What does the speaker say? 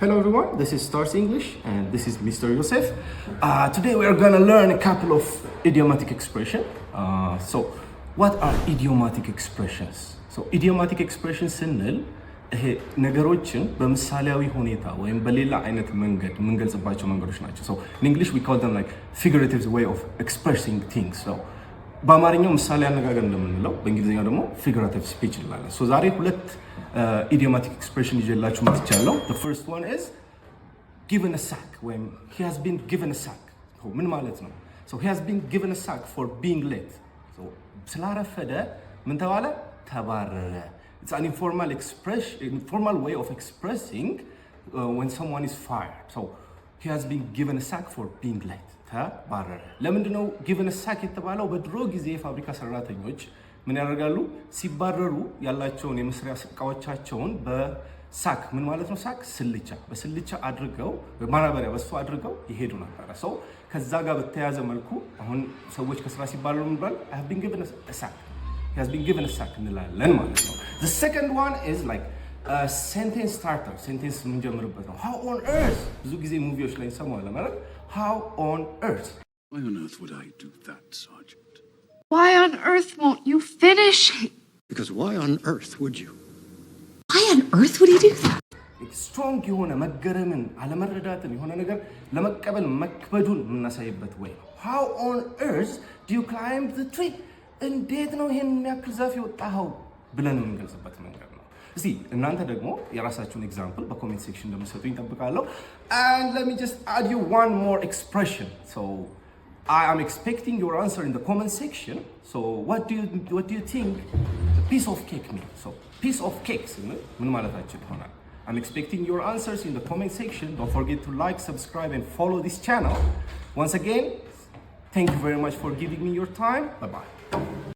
Hello everyone, this is Stars English and this is Mr. Yosef. Today we are gonna learn a couple of idiomatic expressions. So what are idiomatic expressions? So idiomatic expressions ስንል ይሄ ነገሮችን በምሳሌያዊ ሁኔታ ወይም በሌላ አይነት መንገድ የምንገልጽባቸው መንገዶች ናቸው. So in English we call them like figurative way of expressing things. So በአማርኛው ምሳሌ አነጋገር እንደምንለው በእንግሊዝኛው ደግሞ figurative speech እንላለን. So ዛሬ ሁለት idiomatic expression ይዤላችሁ መጥቻለሁ. The first one is given a sack. When he has been given a sack. ምን ማለት ነው? So he has been given a sack for being late. So ስላረፈደ ምን ተባለ? ተባረረ. It's an informal way of expressing when someone is fired. So he has been given a sack for being late. ተባረረ. ለምንድነው given a sack የተባለው? በድሮ ጊዜ የፋብሪካ ሰራተኞች ምን ያደርጋሉ? ሲባረሩ ያላቸውን የመስሪያ እቃዎቻቸውን በሳክ ምን ማለት ነው? ሳክ በስልቻ አድርገው ማራበሪያ በሱ አድርገው ይሄዱ ነበር። ሰው ከዛ ጋር በተያያዘ መልኩ አሁን ሰዎች ከስራ ሲባረሩ ምን ባል I have been given a sack. He has been given a sack እንላለን ማለት ነው. The second one is like a sentence starter. Sentence የምንጀምርበት ነው. How on earth? ብዙ ጊዜ ሙቪዎች ላይ እንሰማዋለን ማለት How on earth? Why on earth would I do that, Sergeant? Why on earth won't you finish? Because why on earth would you? Why on earth would he do that? ስትሮንግ የሆነ መገረምን አለመረዳትን የሆነ ነገር ለመቀበል መክበዱን የምናሳይበት ወይ ነው። How on earth do you climb the tree? እንዴት ነው ይሄን የሚያክል ዛፍ የወጣኸው ብለን የምንገልጽበት መንገድ ነው። እስቲ እናንተ ደግሞ የራሳችሁን ኤግዛምፕል በኮሜንት ሴክሽን እንደምትሰጡኝ እጠብቃለሁ. And let me just add you one more expression. So I am expecting your answer in the comment section. So what do you think a piece of cake means? So piece of cake ምን ማለታችን ይሆናል? I'm expecting your answers in the comment section. Don't forget to like, subscribe and follow this channel. Once again, thank you very much for giving me your time. Bye bye.